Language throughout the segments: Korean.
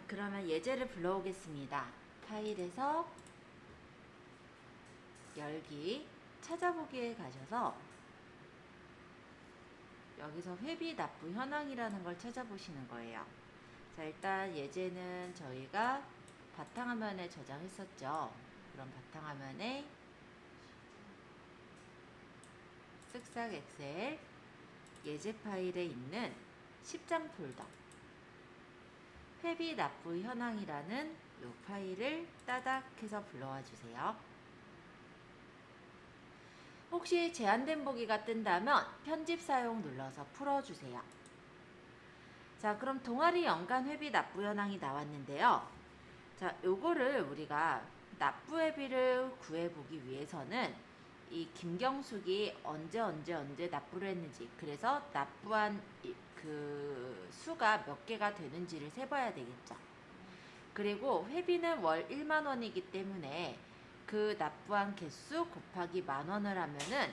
그러면 예제를 불러오겠습니다. 파일에서 열기, 찾아보기에 가셔서 여기서 회비 납부 현황이라는 걸 찾아보시는 거예요. 자, 일단 예제는 저희가 바탕화면에 저장했었죠. 그럼 바탕화면에 쓱싹 엑셀 예제 파일에 있는 10장 폴더 회비 납부 현황이라는 이 파일을 따닥 해서 불러와 주세요. 혹시 제한된 보기가 뜬다면 편집 사용 눌러서 풀어주세요. 자, 그럼 동아리 연간 회비 납부 현황이 나왔는데요. 자, 요거를 우리가 납부 회비를 구해보기 위해서는 이 김경숙이 언제 납부를 했는지, 그래서 납부한 그 수가 몇 개가 되는지를 세봐야 되겠죠. 그리고 회비는 월 1만 원이기 때문에 그 납부한 개수 곱하기 10,000원을 하면은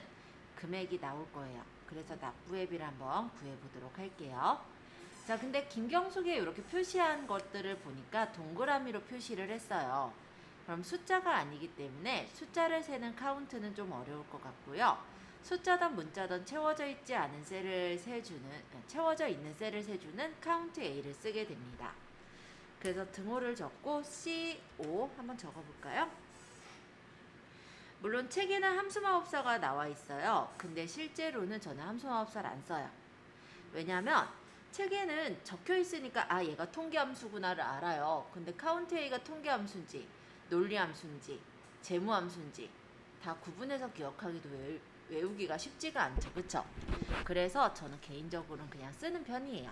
금액이 나올 거예요. 그래서 납부 회비를 한번 구해보도록 할게요. 자, 근데 김경숙에 이렇게 표시한 것들을 보니까 동그라미로 표시를 했어요. 그럼 숫자가 아니기 때문에 숫자를 세는 카운트는 좀 어려울 것 같고요. 숫자든 문자든 채워져 있는 셀을 세주는 카운트 A를 쓰게 됩니다. 그래서 등호를 적고 CO 한번 적어볼까요? 물론 책에는 함수마법사가 나와 있어요. 근데 실제로는 저는 함수마법사를 안 써요. 왜냐면 책에는 적혀 있으니까 아, 얘가 통계함수구나를 알아요. 근데 카운트 A가 통계함수인지 논리함수인지 재무함수인지 다 구분해서 기억하기도 외우기가 쉽지가 않죠. 그쵸? 그래서 저는 개인적으로는 그냥 쓰는 편이에요.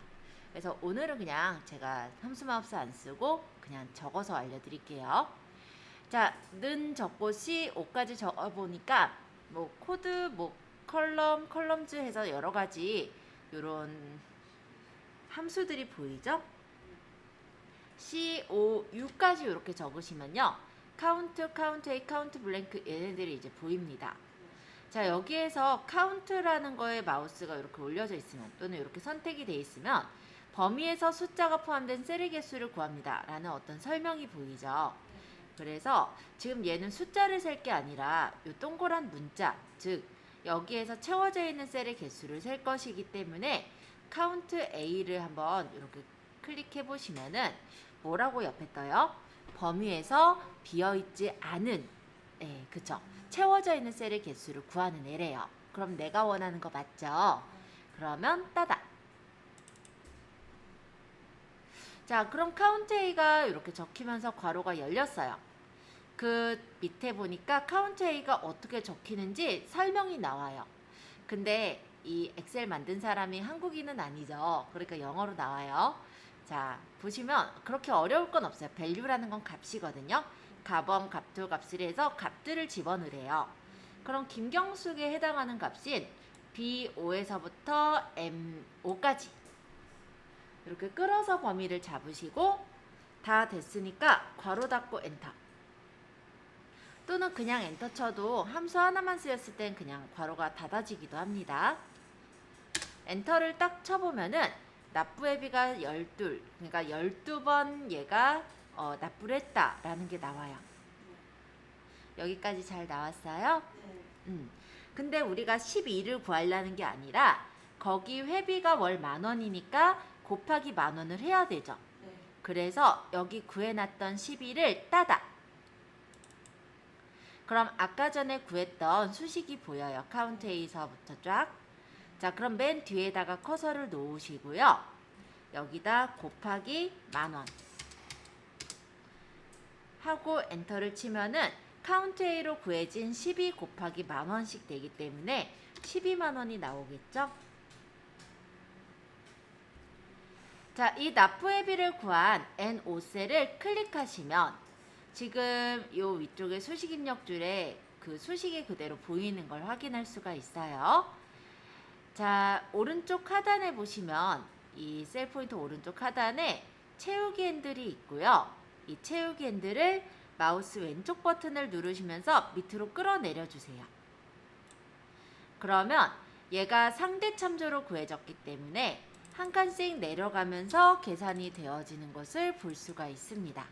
그래서 오늘은 그냥 제가 함수마법사 안 쓰고 그냥 적어서 알려드릴게요. 자, 는 적고 C5까지 적어보니까 뭐 코드, 뭐 컬럼즈 해서 여러 가지 요런 함수들이 보이죠? C5, U까지 이렇게 적으시면요. 카운트 A, 카운트 블랭크 얘네들이 이제 보입니다. 자, 여기에서 카운트라는 거에 마우스가 이렇게 올려져 있으면 또는 이렇게 선택이 되어 있으면 범위에서 숫자가 포함된 셀의 개수를 구합니다. 라는 어떤 설명이 보이죠. 그래서 지금 얘는 숫자를 셀 게 아니라 이 동그란 문자, 즉 여기에서 채워져 있는 셀의 개수를 셀 것이기 때문에 카운트 A를 한번 이렇게 클릭해 보시면은 뭐라고 옆에 떠요? 범위에서 비어있지 않은, 그쵸? 채워져 있는 셀의 개수를 구하는 애래요. 그럼 내가 원하는 거 맞죠? 그러면 따다. 자, 그럼 카운트 A가 이렇게 적히면서 괄호가 열렸어요. 그 밑에 보니까 카운트 A가 어떻게 적히는지 설명이 나와요. 근데 이 엑셀 만든 사람이 한국인은 아니죠. 그러니까 영어로 나와요. 자, 보시면 그렇게 어려울 건 없어요. value라는 건 값이거든요. 값1, 값2, 값3 해서 값들을 집어넣으래요. 그럼 김경숙에 해당하는 값인 B5에서부터 M5까지 이렇게 끌어서 범위를 잡으시고 다 됐으니까 괄호 닫고 엔터. 또는 그냥 엔터 쳐도 함수 하나만 쓰였을 땐 그냥 괄호가 닫아지기도 합니다. 엔터를 딱 쳐보면은 납부 회비가 12, 그러니까 12번 얘가 납부를 했다라는 게 나와요. 여기까지 잘 나왔어요? 근데 우리가 12를 구하려는 게 아니라 거기 회비가 월 10,000원이니까 곱하기 10,000원을 해야 되죠. 그래서 여기 구해놨던 12를 따다. 그럼 아까 전에 구했던 수식이 보여요. 카운트 A서부터 쫙. 자, 그럼 맨 뒤에다가 커서를 놓으시고요. 여기다 곱하기 10,000원 하고 엔터를 치면은 카운트 A로 구해진 12 곱하기 10,000원씩 되기 때문에 12만 원이 나오겠죠? 자, 이 납부 회비를 구한 N5셀을 클릭하시면 지금 요 위쪽에 수식 입력줄에 그 수식이 그대로 보이는 걸 확인할 수가 있어요. 자, 오른쪽 하단에 보시면 이 셀 포인트 오른쪽 하단에 채우기 핸들이 있고요. 이 채우기 핸들을 마우스 왼쪽 버튼을 누르시면서 밑으로 끌어내려 주세요. 그러면 얘가 상대 참조로 구해졌기 때문에 한 칸씩 내려가면서 계산이 되어지는 것을 볼 수가 있습니다.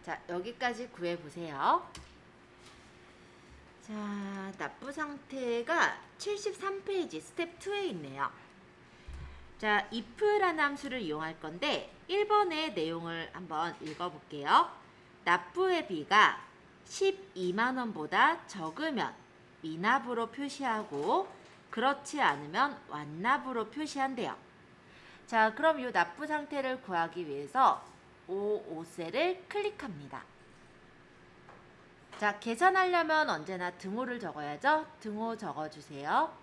자, 여기까지 구해보세요. 자, 납부 상태가 73페이지 스텝 2에 있네요. 자, if라는 함수를 이용할 건데 1번의 내용을 한번 읽어볼게요. 납부의 비가 12만 원보다 적으면 미납으로 표시하고 그렇지 않으면 완납으로 표시한대요. 자, 그럼 이 납부 상태를 구하기 위해서 O5셀을 클릭합니다. 자, 계산하려면 언제나 등호를 적어야죠. 등호 적어주세요.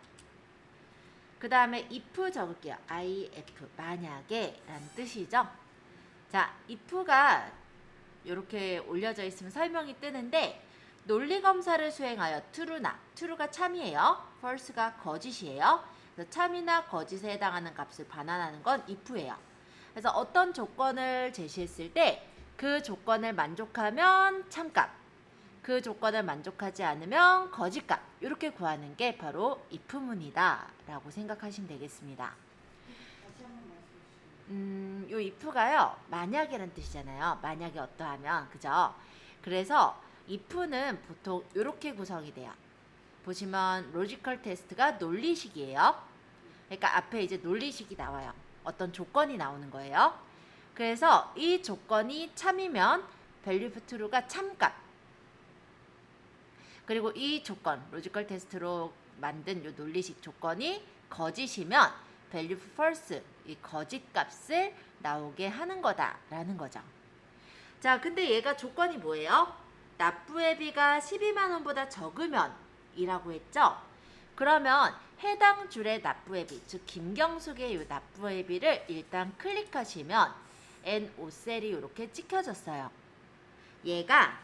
그 다음에 if 적을게요. if, 만약에 라는 뜻이죠. 자, if가 이렇게 올려져 있으면 설명이 뜨는데 논리검사를 수행하여 true가 참이에요. false가 거짓이에요. 그래서 참이나 거짓에 해당하는 값을 반환하는 건 if예요. 그래서 어떤 조건을 제시했을 때 그 조건을 만족하면 참값, 그 조건을 만족하지 않으면 거짓값, 이렇게 구하는 게 바로 if문이다 라고 생각하시면 되겠습니다. 요 if가요, 만약이란 뜻이잖아요. 만약에 어떠하면, 그죠? 그래서 if는 보통 이렇게 구성이 돼요. 보시면 로지컬 테스트가 논리식이에요. 그러니까 앞에 이제 논리식이 나와요. 어떤 조건이 나오는 거예요. 그래서 이 조건이 참이면 value of true가 참값. 그리고 이 조건, 로지컬 테스트로 만든 이 논리식 조건이 거짓이면 value of false, 이 거짓 값을 나오게 하는 거다라는 거죠. 자, 근데 얘가 조건이 뭐예요? 납부의 비가 12만 원보다 적으면 이라고 했죠? 그러면 해당 줄의 납부의 비, 즉 김경숙의 이 납부의 비를 일단 클릭하시면 N5셀이 이렇게 찍혀졌어요. 얘가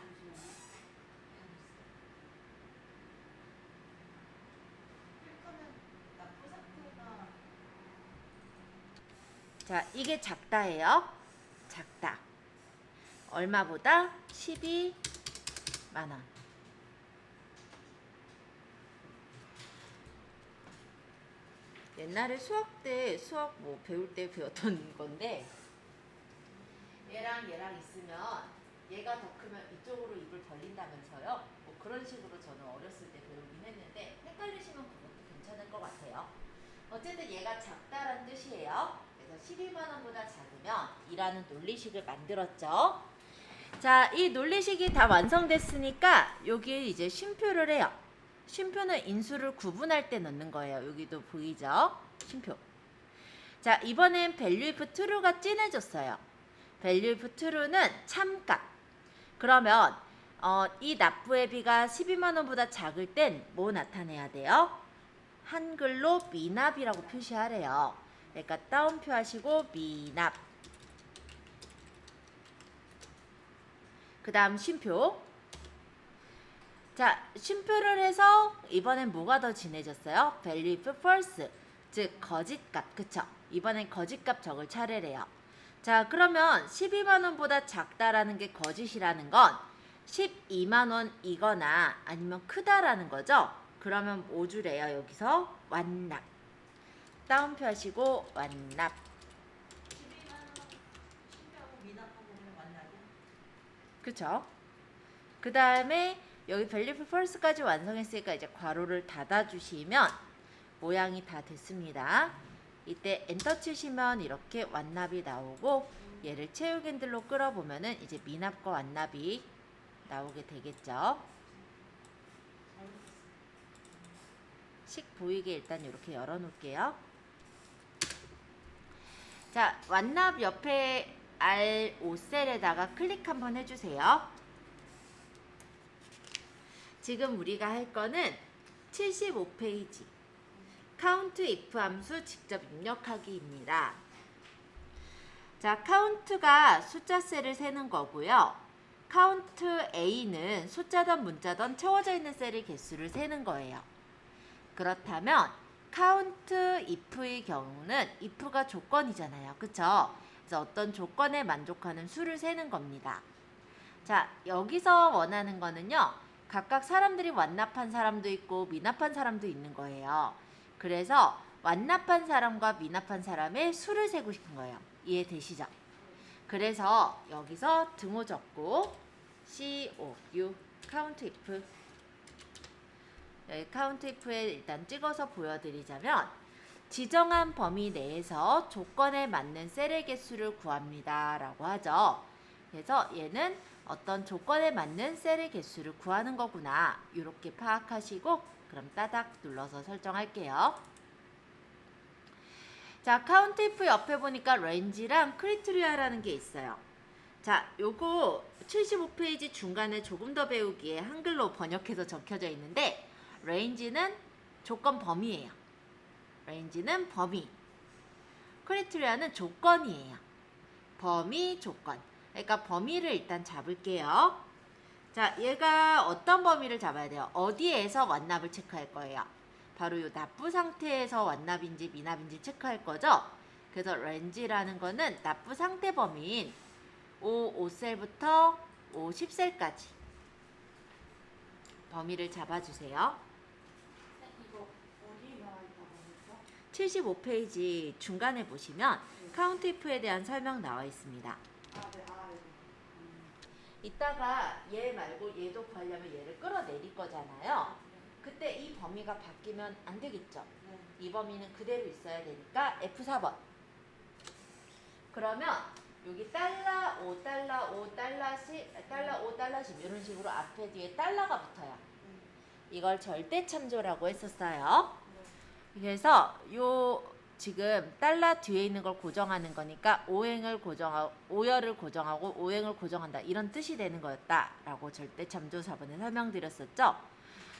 자, 이게 작다예요. 작다. 얼마보다? 12만 원. 옛날에 수학 뭐 배울 때 배웠던 건데 얘랑 있으면 얘가 더 크면 이쪽으로 입을 벌린다면서요. 뭐 그런 식으로 저는 어렸을 때 배우긴 했는데 헷갈리시면 그것도 괜찮을 것 같아요. 어쨌든 얘가 작다란 뜻이에요. 그래서 12만 원보다 작으면 이라는 논리식을 만들었죠. 자, 이 논리식이 다 완성됐으니까 여기에 이제 쉼표를 해요. 쉼표는 인수를 구분할 때 넣는 거예요. 여기도 보이죠? 쉼표. 자, 이번엔 value if true가 진해졌어요. value if true는 참값. 그러면 이 납부의 비가 12만 원보다 작을 땐 뭐 나타내야 돼요? 한글로 미납이라고 표시하래요. 그러니까 따옴표 하시고 미납. 그 다음 쉼표. 자, 쉼표를 해서 이번엔 뭐가 더 진해졌어요? value if false, 즉 거짓값, 그쵸? 이번엔 거짓값 적을 차례래요. 자, 그러면 12만 원보다 작다라는 게 거짓이라는 건 12만 원이거나 아니면 크다라는 거죠? 그러면 뭐 주래요? 여기서 완납. 따옴표 하시고 완납. 12만 원 신뢰하고 미납하고 그러면 완납이야? 그쵸? 그 다음에 여기 value for false까지 완성했으니까 이제 괄호를 닫아주시면 모양이 다 됐습니다. 이때 엔터 치시면 이렇게 완납이 나오고 얘를 채우기 핸들로 끌어보면은 이제 미납과 완납이 나오게 되겠죠. 식 보이게 일단 이렇게 열어놓을게요. 자, 완납 옆에 R5셀에다가 클릭 한번 해주세요. 지금 우리가 할 거는 75페이지 count if 함수 직접 입력하기입니다. 자, count가 숫자 셀을 세는 거고요. count A는 숫자든 문자든 채워져 있는 셀의 개수를 세는 거예요. 그렇다면 count if의 경우는 if가 조건이잖아요. 그쵸? 그래서 어떤 조건에 만족하는 수를 세는 겁니다. 자, 여기서 원하는 거는요. 각각 사람들이 완납한 사람도 있고 미납한 사람도 있는 거예요. 그래서 완납한 사람과 미납한 사람의 수를 세고 싶은 거예요. 이해되시죠? 그래서 여기서 등호 적고 COU 카운트 if, 여기 카운트 if에 일단 찍어서 보여드리자면 지정한 범위 내에서 조건에 맞는 셀의 개수를 구합니다 라고 하죠. 그래서 얘는 어떤 조건에 맞는 셀의 개수를 구하는 거구나, 이렇게 파악하시고 그럼 따닥 눌러서 설정할게요. 자, 카운트 if 옆에 보니까 range랑 크리테리아라는 게 있어요. 자, 요거 75페이지 중간에 조금 더 배우기에 한글로 번역해서 적혀져 있는데, range는 조건 범위예요. range는 범위, 크리테리아는 조건이에요. 범위, 조건. 그러니까 범위를 일단 잡을게요. 자, 얘가 어떤 범위를 잡아야 돼요? 어디에서 완납을 체크할 거예요? 바로 이 납부 상태에서 완납인지 미납인지 체크할 거죠. 그래서 range라는 거는 납부 상태 범위인 O5셀부터 O10셀까지 범위를 잡아주세요. 이거 어디 나와 있다고 했죠? 75페이지 중간에 보시면 카운트 if에 대한 설명 나와 있습니다. 아, 네. 이따가 얘 말고 얘도 구하려면 얘를 끌어내릴 거잖아요. 그때 이 범위가 바뀌면 안 되겠죠. 네. 이 범위는 그대로 있어야 되니까 F4번. 그러면 여기 달러 5, 달러 5, 달러씩, 달러 5, 달러씩 이런 식으로 앞에 뒤에 달러가 붙어요. 이걸 절대 참조라고 했었어요. 그래서 요 지금 달러 뒤에 있는 걸 고정하는 거니까 오행을 고정하고 오열을 고정하고 오행을 고정한다, 이런 뜻이 되는 거였다라고 절대 참조 4번에 설명드렸었죠.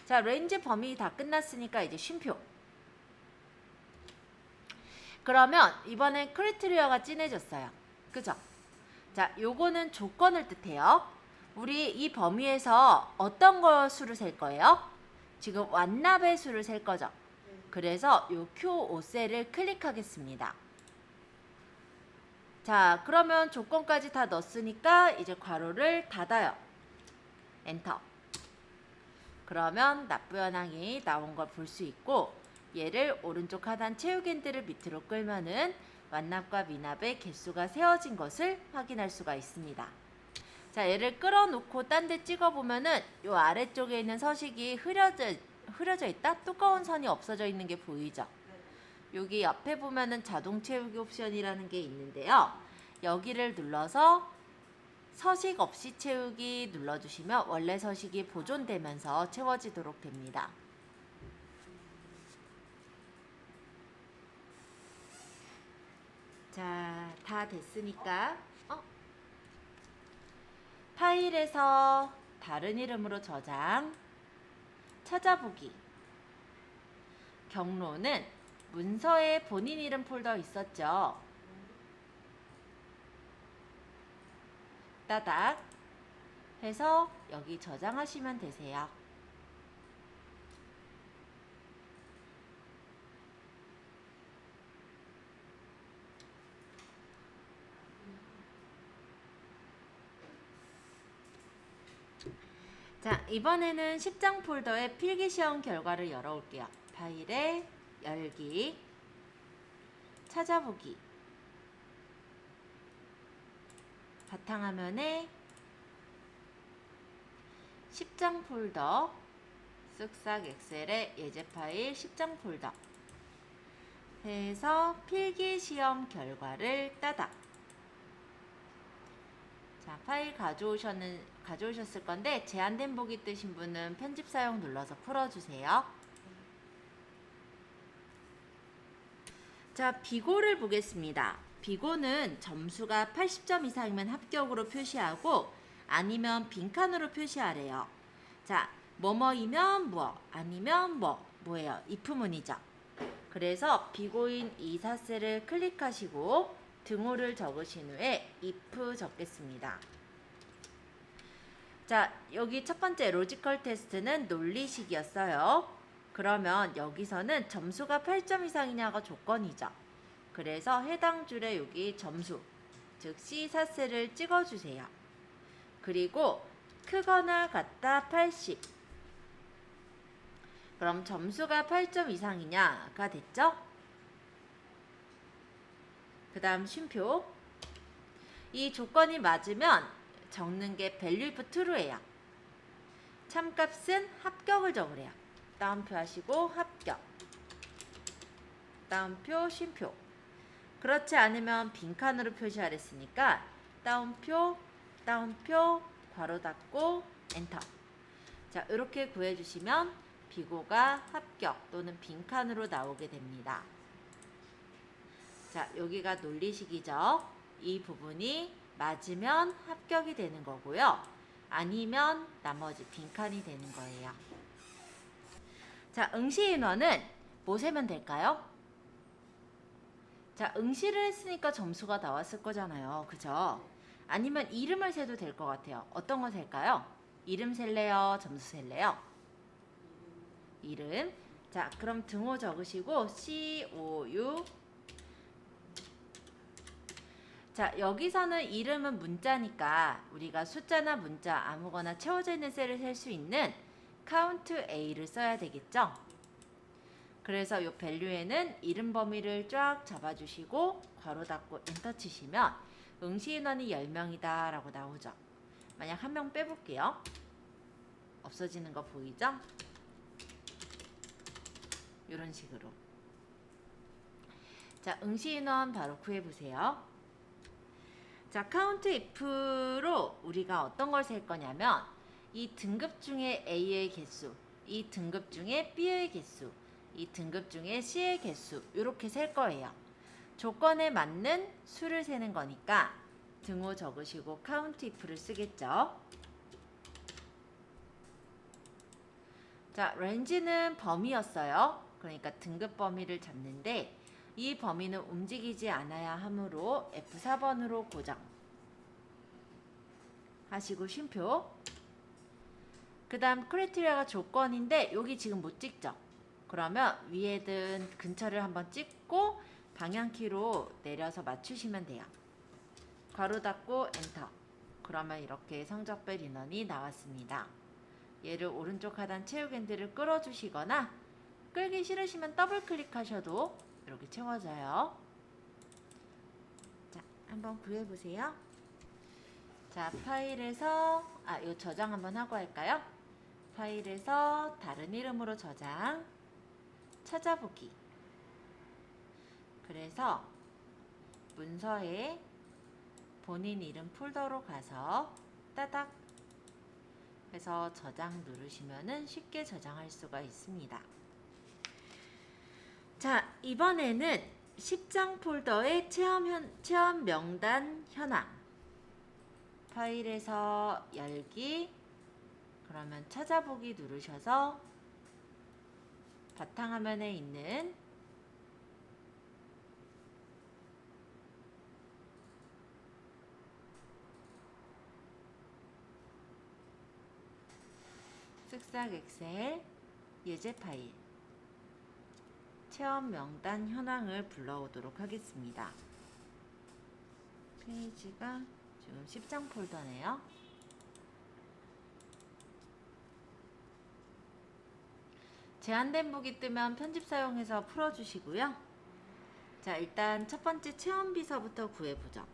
자, 레인지 범위 다 끝났으니까 이제 쉼표. 그러면 이번엔 크리테리아가 진해졌어요. 그죠? 자, 요거는 조건을 뜻해요. 우리 이 범위에서 어떤 거 수를 셀 거예요? 지금 완납의 수를 셀 거죠. 그래서 요 Q5셀을 클릭하겠습니다. 자, 그러면 조건까지 다 넣었으니까 이제 괄호를 닫아요. 엔터. 그러면 납부 현황이 나온 걸 볼 수 있고, 얘를 오른쪽 하단 채우기 핸들을 밑으로 끌면은 완납과 미납의 개수가 세워진 것을 확인할 수가 있습니다. 자, 얘를 끌어놓고 딴 데 찍어보면은 요 아래쪽에 있는 서식이 흐려져 있다? 두꺼운 선이 없어져 있는 게 보이죠? 여기 옆에 보면은 자동 채우기 옵션이라는 게 있는데요. 여기를 눌러서 서식 없이 채우기 눌러주시면 원래 서식이 보존되면서 채워지도록 됩니다. 자, 다 됐으니까 파일에서 다른 이름으로 저장, 찾아보기. 경로는 문서에 본인 이름 폴더 있었죠? 따닥 해서 여기 저장하시면 되세요. 자, 이번에는 10장 폴더의 필기시험 결과를 열어올게요. 파일에 열기, 찾아보기, 바탕화면에 10장 폴더, 쓱싹 엑셀의 예제 파일 10장 폴더 해서 필기시험 결과를 따닥. 자, 파일 가져오셨을 건데 제한된 보기 뜨신 분은 편집 사용 눌러서 풀어주세요. 자, 비고를 보겠습니다. 비고는 점수가 80점 이상이면 합격으로 표시하고 아니면 빈칸으로 표시하래요. 자, 뭐뭐이면 뭐, 아니면 뭐예요? if문이죠. 그래서 비고인 이사셀을 클릭하시고 등호를 적으신 후에 if 적겠습니다. 자, 여기 첫 번째 로지컬 테스트는 논리식이었어요. 그러면 여기서는 점수가 8점 이상이냐가 조건이죠. 그래서 해당 줄에 여기 점수, 즉 C4셀을 찍어주세요. 그리고 크거나 같다 80. 그럼 점수가 8점 이상이냐가 됐죠? 그 다음 쉼표. 이 조건이 맞으면 적는 게 value if true예요. 참값은 합격을 적으래요. 따옴표 하시고 합격. 따옴표 쉼표. 그렇지 않으면 빈칸으로 표시하랬으니까 따옴표 따옴표 괄호 닫고 엔터. 자, 이렇게 구해주시면 비고가 합격 또는 빈칸으로 나오게 됩니다. 자, 여기가 논리식이죠. 이 부분이 맞으면 합격이 되는 거고요. 아니면 나머지 빈칸이 되는 거예요. 자, 응시 인원은 뭐 세면 될까요? 자, 응시를 했으니까 점수가 나왔을 거잖아요. 그죠? 아니면 이름을 세도 될 것 같아요. 어떤 거 셀까요? 이름 셀래요? 점수 셀래요? 이름. 자, 그럼 등호 적으시고 COU. 자, 여기서는 이름은 문자니까 우리가 숫자나 문자 아무거나 채워져 있는 셀을 셀 수 있는 count A를 써야 되겠죠? 그래서 이 밸류에는 이름 범위를 쫙 잡아주시고 괄호 닫고 엔터 치시면 응시 인원이 10명이다 라고 나오죠. 만약 한 명 빼볼게요. 없어지는 거 보이죠? 이런 식으로. 자, 응시 인원 바로 구해보세요. 자, count if로 우리가 어떤 걸 셀 거냐면 이 등급 중에 A의 개수, 이 등급 중에 B의 개수, 이 등급 중에 C의 개수 이렇게 셀 거예요. 조건에 맞는 수를 세는 거니까 등호 적으시고 count if를 쓰겠죠. 자, range는 범위였어요. 그러니까 등급 범위를 잡는데 이 범위는 움직이지 않아야 하므로 F4번으로 고정 하시고 쉼표. 그 다음 크라이테리아가 조건인데 여기 지금 못 찍죠. 그러면 위에든 근처를 한번 찍고 방향키로 내려서 맞추시면 돼요. 괄호 닫고 엔터. 그러면 이렇게 성적별 인원이 나왔습니다. 얘를 오른쪽 하단 채우기 핸들을 끌어주시거나 끌기 싫으시면 더블 클릭하셔도 이렇게 채워져요. 자, 한번 구해보세요. 자, 파일에서 이거 저장 한번 하고 할까요? 파일에서 다른 이름으로 저장, 찾아보기. 그래서 문서에 본인 이름 폴더로 가서 따닥 해서 저장 누르시면은 쉽게 저장할 수가 있습니다. 자, 이번에는 10장 폴더의 체험 명단 현황. 파일에서 열기, 그러면 찾아보기 누르셔서 바탕화면에 있는 쓱싹 엑셀 예제 파일 체험 명단 현황을 불러오도록 하겠습니다. 페이지가 지금 10장 폴더네요. 제한된 보기 뜨면 편집 사용해서 풀어주시고요. 자, 일단 첫 번째 체험비서부터 구해보죠.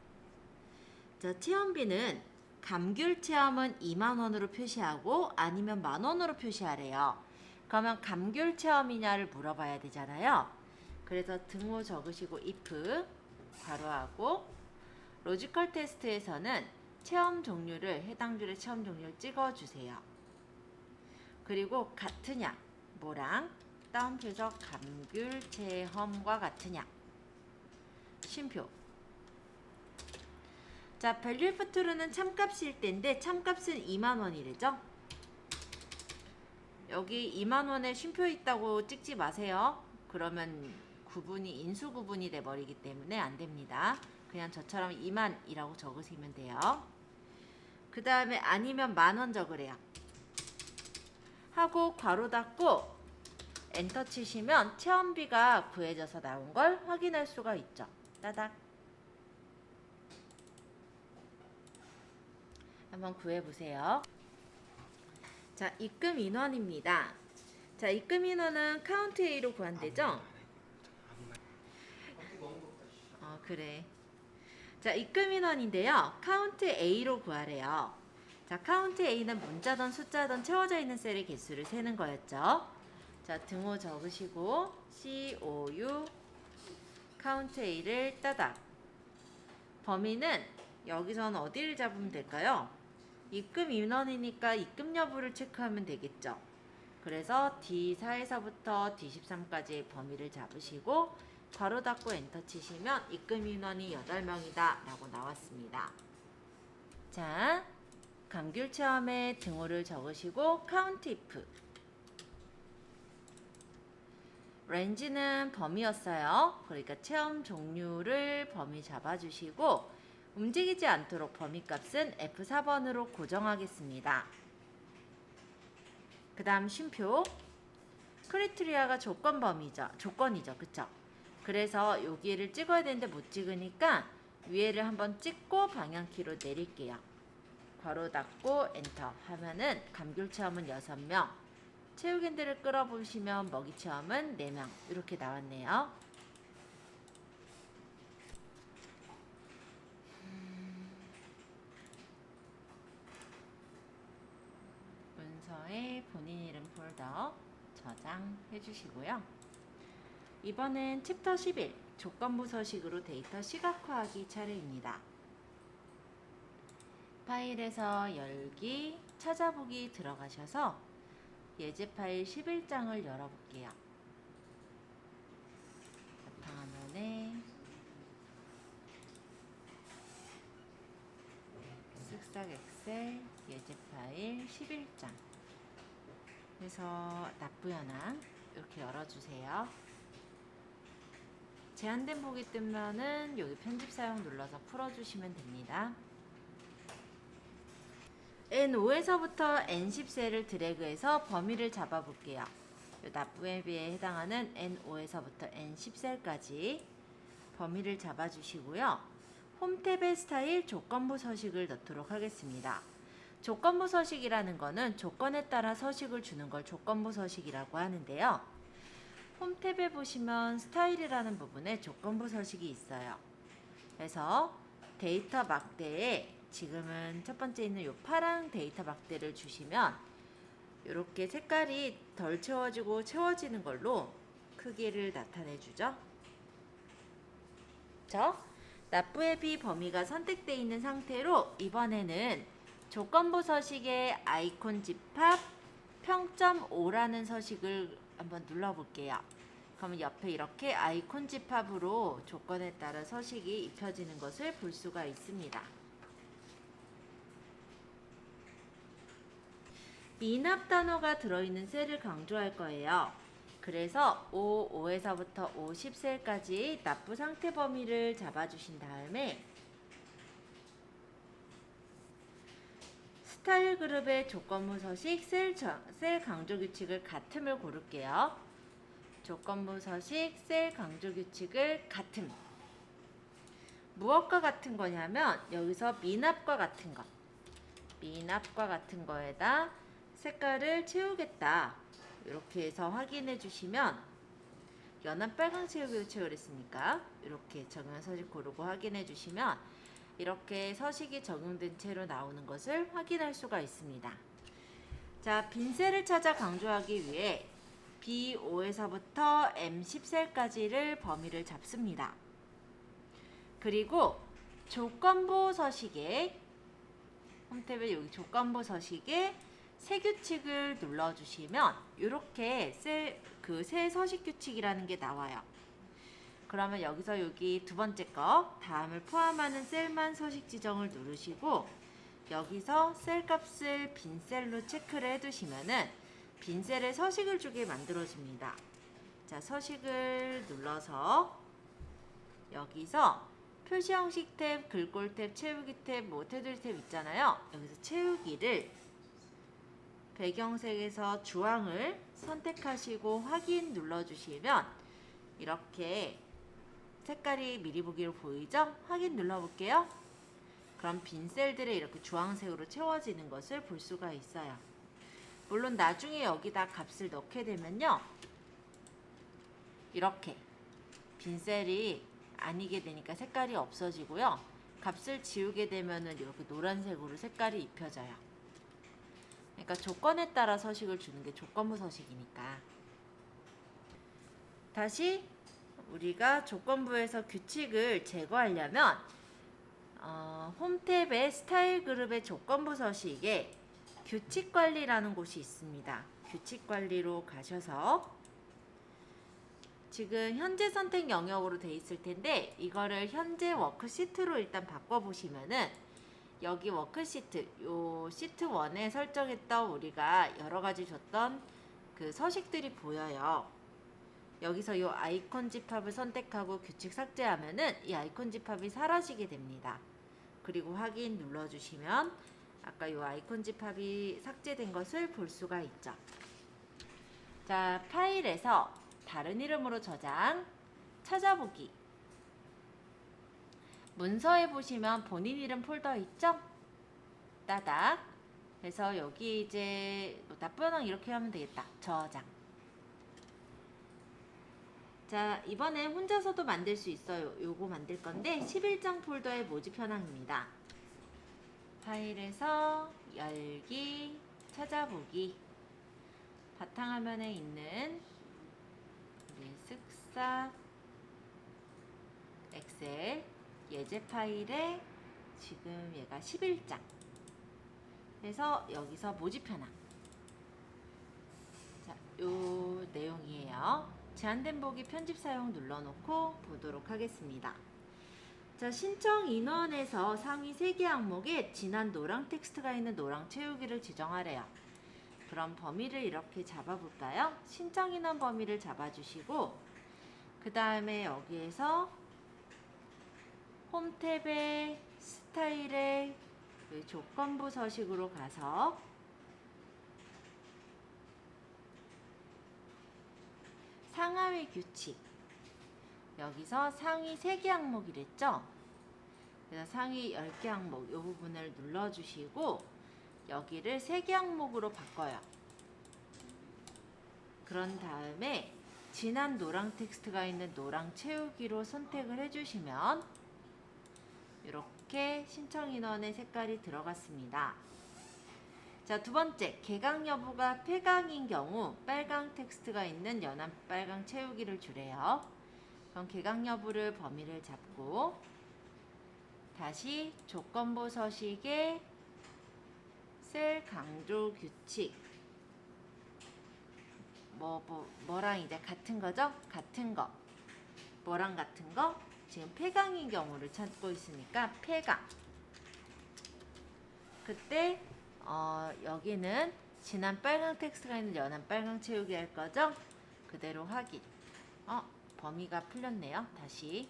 자, 체험비는 감귤 체험은 2만원으로 표시하고 아니면 만원으로 표시하래요. 그러면 감귤 체험이냐를 물어봐야 되잖아요. 그래서 등호 적으시고 if 괄호하고 로지컬 테스트에서는 체험 종류를 해당 줄의 체험 종류를 찍어주세요. 그리고 같으냐 뭐랑 따옴표에서 감귤 체험과 같으냐 쉼표. 자, value if true는 참값일 때인데 참값은 2만원이래죠. 여기 2만원에 쉼표 있다고 찍지 마세요. 그러면 구분이 인수 구분이 돼 버리기 때문에 안 됩니다. 그냥 저처럼 2만이라고 적으시면 돼요. 그 다음에 아니면 만원 적으래요. 하고 괄호 닫고 엔터 치시면 체험비가 구해져서 나온 걸 확인할 수가 있죠. 따닥. 한번 구해보세요. 자, 입금 인원입니다. 자, 입금 인원은 카운트 A로 구한대죠? 그래. 자, 입금 인원인데요. 카운트 A로 구하래요. 자, 카운트 A는 문자든 숫자든 채워져 있는 셀의 개수를 세는 거였죠. 자, 등호 적으시고 COU 카운트 A를 따닥. 범위는 여기서는 어디를 잡으면 될까요? 입금 인원이니까 입금 여부를 체크하면 되겠죠. 그래서 D4에서부터 D13까지의 범위를 잡으시고 괄호 닫고 엔터 치시면 입금 인원이 8명이다 라고 나왔습니다. 자, 감귤 체험에 등호를 적으시고 카운트 if 렌지는 범위였어요. 그러니까 체험 종류를 범위 잡아주시고 움직이지 않도록 범위값은 F4번으로 고정하겠습니다. 그 다음 쉼표 크리테리아가 조건이죠. 그쵸? 그래서 여기를 찍어야 되는데 못 찍으니까 위에를 한번 찍고 방향키로 내릴게요. 괄호 닫고 엔터 하면은 감귤 체험은 6명, 체육인들을 끌어보시면 먹이 체험은 4명 이렇게 나왔네요. 문서에 본인 이름 폴더 저장해 주시고요. 이번엔 챕터 11 조건부 서식으로 데이터 시각화하기 차례입니다. 파일에서 열기, 찾아보기 들어가셔서 예제 파일 11장을 열어볼게요. 바탕화면에 쓱싹 엑셀 예제 파일 11장 그래서 납부 현황 이렇게 열어주세요. 제한된 보기 뜨면은 여기 편집 사용 눌러서 풀어주시면 됩니다. N5에서부터 N10셀을 드래그해서 범위를 잡아볼게요. 납부 앱에 해당하는 N5에서부터 N10셀까지 범위를 잡아주시고요. 홈 탭의 스타일 조건부 서식을 넣도록 하겠습니다. 조건부 서식이라는 거는 조건에 따라 서식을 주는 걸 조건부 서식이라고 하는데요. 홈 탭에 보시면 스타일이라는 부분에 조건부 서식이 있어요. 그래서 데이터 막대에 지금은 첫 번째 있는 이 파란 데이터 막대를 주시면 이렇게 색깔이 덜 채워지고 채워지는 걸로 크기를 나타내 주죠. 납부 앱이 범위가 선택되어 있는 상태로 이번에는 조건부 서식의 아이콘 집합 평점 5라는 서식을 한번 눌러볼게요. 그러면 옆에 이렇게 아이콘 집합으로 조건에 따라 서식이 입혀지는 것을 볼 수가 있습니다. 미납 단어가 들어있는 셀을 강조할 거예요. 그래서 O5에서부터 O10셀까지 납부 상태 범위를 잡아주신 다음에 스타일 그룹의 조건부 서식 셀 강조 규칙을 같음을 고를게요. 조건부 서식 셀 강조 규칙을 같음. 무엇과 같은 거냐면 여기서 미납과 같은 거. 미납과 같은 거에다 색깔을 채우겠다. 이렇게 해서 확인해 주시면 연한 빨강색으로 채우랬으니까 이렇게 적용한 서식 고르고 확인해 주시면 이렇게 서식이 적용된 채로 나오는 것을 확인할 수가 있습니다. 자, 빈셀을 찾아 강조하기 위해 B5에서부터 M10셀까지를 범위를 잡습니다. 그리고 조건부 서식에 홈탭에 여기 조건부 서식에 새 규칙을 눌러주시면 이렇게 새 서식 규칙이라는 게 나와요. 그러면 여기서 여기 두 번째 거 다음을 포함하는 셀만 서식 지정을 누르시고 여기서 셀 값을 빈 셀로 체크를 해두시면은 빈 셀에 서식을 주게 만들어집니다. 자, 서식을 눌러서 여기서 표시 형식 탭, 글꼴 탭, 채우기 탭, 테두리 탭 있잖아요. 여기서 채우기를 배경색에서 주황을 선택하시고 확인 눌러주시면 이렇게 색깔이 미리 보기로 보이죠? 확인 눌러볼게요. 그럼 빈 셀들에 이렇게 주황색으로 채워지는 것을 볼 수가 있어요. 물론 나중에 여기다 값을 넣게 되면요, 이렇게 빈 셀이 아니게 되니까 색깔이 없어지고요, 값을 지우게 되면은 이렇게 노란색으로 색깔이 입혀져요. 그러니까 조건에 따라 서식을 주는 게 조건부 서식이니까. 다시 우리가 조건부에서 규칙을 제거하려면 홈 탭의 스타일 그룹의 조건부 서식에 규칙 관리라는 곳이 있습니다. 규칙 관리로 가셔서 지금 현재 선택 영역으로 돼 있을 텐데, 이거를 현재 워크시트로 일단 바꿔보시면은 여기 워크시트, 요 시트 1에 설정했던 우리가 여러 가지 줬던 그 서식들이 보여요. 여기서 요 아이콘 집합을 선택하고 규칙 삭제하면은 이 아이콘 집합이 사라지게 됩니다. 그리고 확인 눌러주시면 아까 요 아이콘 집합이 삭제된 것을 볼 수가 있죠. 자, 파일에서 다른 이름으로 저장, 찾아보기. 문서에 보시면 본인 이름 폴더 있죠? 따닥. 그래서 여기 이제 나쁜 언어 이렇게 하면 되겠다. 저장. 자, 이번엔 혼자서도 만들 수 있어요. 요거 만들 건데 11장 폴더의 모집 현황입니다. 파일에서 열기, 찾아보기. 바탕화면에 있는 우리 쓱싹 엑셀 예제 파일에 지금 얘가 11장. 그래서 여기서 모집 현황. 자, 요 내용이에요. 제한된 보기 편집 사용 눌러놓고 보도록 하겠습니다. 자, 신청 인원에서 상위 3개 항목에 진한 노랑 텍스트가 있는 노랑 채우기를 지정하래요. 그럼 범위를 이렇게 잡아볼까요? 신청 인원 범위를 잡아주시고, 그 다음에 여기에서 홈 탭의 스타일의 조건부 서식으로 가서 상하위 규칙, 여기서 상위 3개 항목이랬죠? 그래서 상위 10개 항목 이 부분을 눌러주시고 여기를 3개 항목으로 바꿔요. 그런 다음에 진한 노랑 텍스트가 있는 노랑 채우기로 선택을 해주시면 이렇게 신청 인원의 색깔이 들어갔습니다. 자, 두 번째, 개강 여부가 폐강인 경우 빨강 텍스트가 있는 연한 빨강 채우기를 주래요. 그럼 개강 여부를 범위를 잡고 다시 조건부 서식에 셀 강조 규칙 뭐랑 이제 같은 거죠? 같은 거 뭐랑 같은 거? 지금 폐강인 경우를 찾고 있으니까 폐강. 그때 여기는 진한 빨강 텍스트가 있는 연한 빨강 채우기 할 거죠? 그대로 확인. 범위가 풀렸네요. 다시.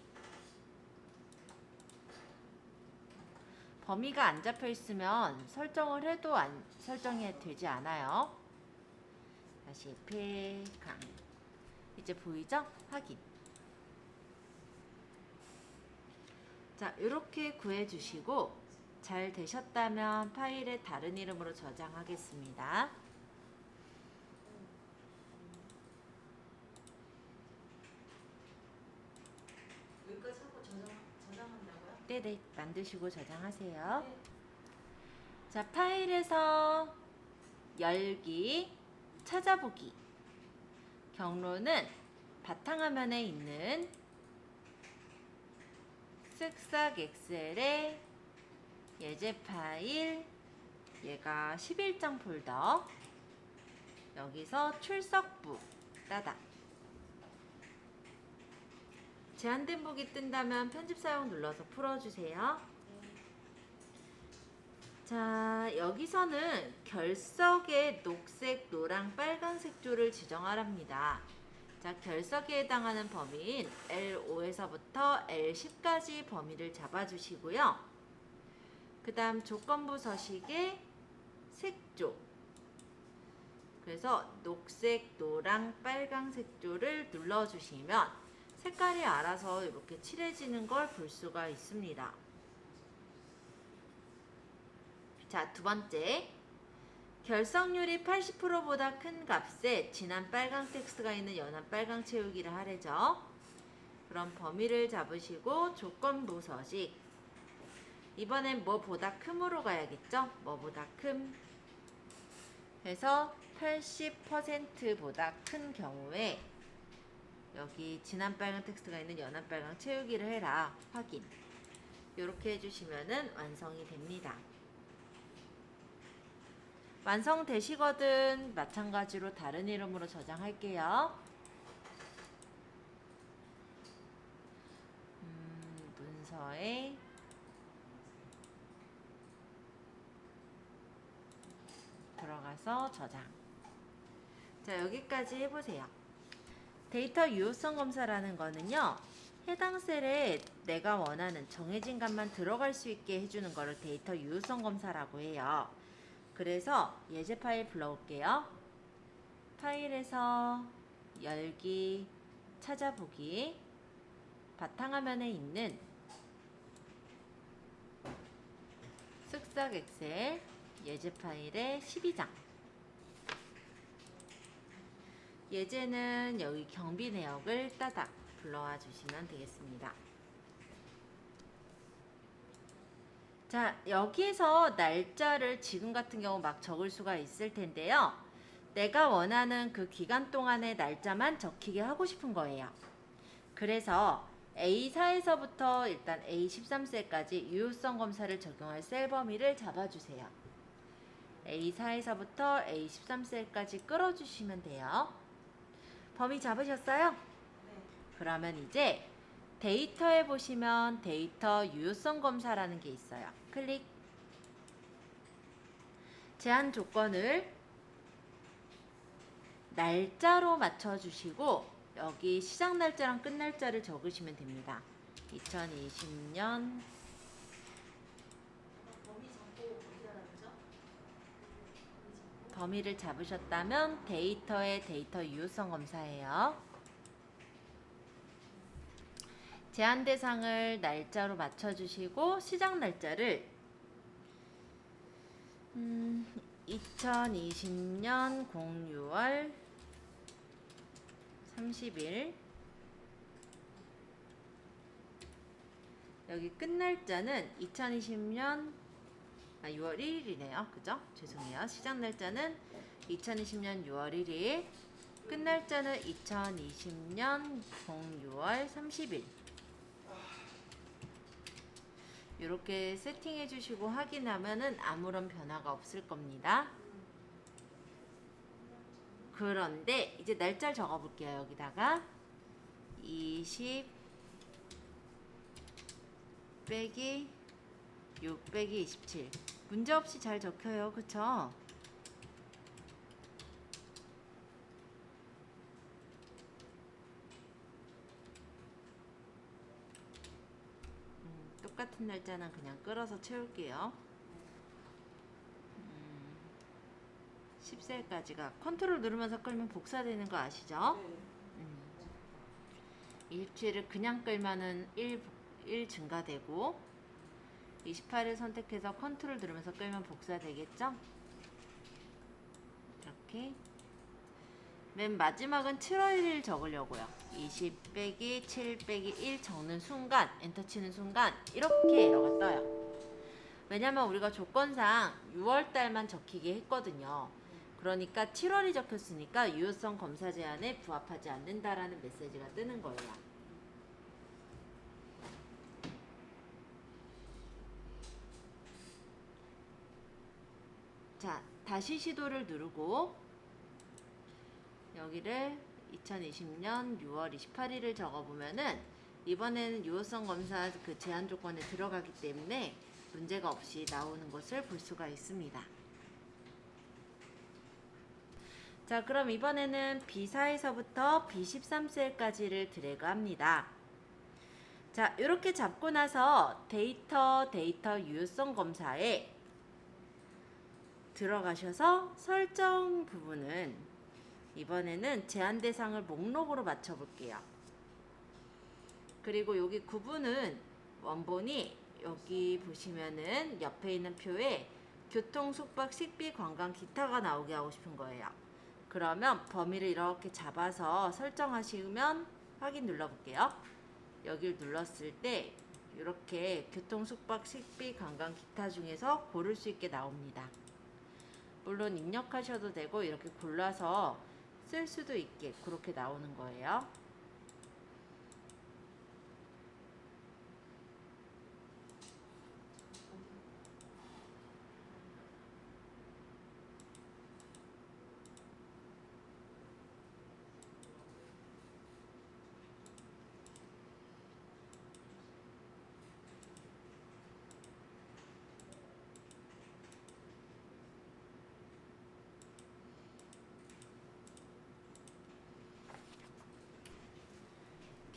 범위가 안 잡혀 있으면 설정을 해도 설정이 되지 않아요. 다시 폐강. 이제 보이죠? 확인. 자, 이렇게 구해주시고 잘 되셨다면 파일에 다른 이름으로 저장하겠습니다. 여기까지 하고 저장한다고요? 네네, 만드시고 저장하세요. 네. 자, 파일에서 열기, 찾아보기. 경로는 바탕화면에 있는 쓱싹 엑셀의 예제 파일, 얘가 11장 폴더, 여기서 출석부 따닥. 제한된 보기 뜬다면 편집 사용 눌러서 풀어주세요. 자, 여기서는 결석의 녹색, 노랑, 빨간색 조를 지정하랍니다. 자, 결석에 해당하는 범위인 L5에서부터 L10까지 범위를 잡아주시고요. 그 다음 조건부 서식의 색조, 그래서 녹색, 노랑, 빨강색 조를 눌러주시면 색깔이 알아서 이렇게 칠해지는 걸 볼 수가 있습니다. 자, 두 번째, 결석률이 80%보다 큰 값에 진한 빨강 텍스트가 있는 연한 빨강 채우기를 하래죠. 그럼 범위를 잡으시고 조건부 서식. 이번엔 뭐보다 큼으로 가야겠죠? 뭐보다 큼. 해서 80%보다 큰 경우에 여기 진한 빨강 텍스트가 있는 연한 빨강 채우기를 해라. 확인. 이렇게 해주시면은 완성이 됩니다. 완성되시거든 마찬가지로 다른 이름으로 저장할게요. 문서에 들어가서 저장. 자, 여기까지 해보세요. 데이터 유효성 검사라는 거는요, 해당 셀에 내가 원하는 정해진 값만 들어갈 수 있게 해주는 거를 데이터 유효성 검사라고 해요. 그래서 예제 파일 불러올게요. 파일에서 열기, 찾아보기, 바탕화면에 있는 쓱싹 엑셀 예제 파일의 12장. 예제는 여기 경비 내역을 따닥 불러와 주시면 되겠습니다. 자, 여기에서 날짜를 지금 같은 경우 막 적을 수가 있을 텐데요. 내가 원하는 그 기간 동안의 날짜만 적히게 하고 싶은 거예요. 그래서 A4에서부터 일단 A13셀까지 유효성 검사를 적용할 셀 범위를 잡아주세요. A4에서부터 A13셀까지 끌어주시면 돼요. 범위 잡으셨어요? 네. 그러면 이제 데이터에 보시면 데이터 유효성 검사라는 게 있어요. 클릭. 제한 조건을 날짜로 맞춰주시고 여기 시작 날짜랑 끝 날짜를 적으시면 됩니다. 2020년 범위 잡고 어디다 놨죠? 범위를 잡으셨다면 데이터의 데이터 유효성 검사예요. 제한 대상을 날짜로 맞춰주시고 시작 날짜를 2020년 06월 30일. 여기 끝 날짜는 2020년 6월 1일이네요. 그죠? 죄송해요. 시작 날짜는 2020년 6월 1일, 끝 날짜는 2020년 06월 30일. 이렇게 세팅해 주시고 확인하면은 아무런 변화가 없을 겁니다. 그런데 이제 날짜를 적어 볼게요. 여기다가 20 빼기 6 빼기 27. 문제없이 잘 적혀요. 그쵸? 똑같은 날짜는 그냥 끌어서 채울게요. 10셀까지가 컨트롤 누르면서 끌면 복사되는 거 아시죠? 네. 27을 그냥 끌면은 1 증가되고 28을 선택해서 컨트롤 누르면서 끌면 복사되겠죠? 이렇게 맨 마지막은 7월 1일 적으려고요. 20 빼기 7 빼기 1 적는 순간, 엔터 치는 순간 이렇게 에러가 떠요. 왜냐면 우리가 조건상 6월 달만 적히게 했거든요. 그러니까 7월이 적혔으니까 유효성 검사 제한에 부합하지 않는다라는 메시지가 뜨는 거예요. 자, 다시 시도를 누르고 여기를 2020년 6월 28일을 적어보면은 이번에는 유효성 검사 그 제한 조건에 들어가기 때문에 문제가 없이 나오는 것을 볼 수가 있습니다. 자, 그럼 이번에는 B4에서부터 B13셀까지를 드래그합니다. 자, 이렇게 잡고 나서 데이터 유효성 검사에 들어가셔서 설정 부분은 이번에는 제한 대상을 목록으로 맞춰 볼게요. 그리고 여기 구분은 원본이 여기 보시면은 옆에 있는 표에 교통, 숙박, 식비, 관광, 기타가 나오게 하고 싶은 거예요. 그러면 범위를 이렇게 잡아서 설정하시면 확인 눌러볼게요. 여기를 눌렀을 때 이렇게 교통, 숙박, 식비, 관광, 기타 중에서 고를 수 있게 나옵니다. 물론 입력하셔도 되고 이렇게 골라서 쓸 수도 있게 그렇게 나오는 거예요.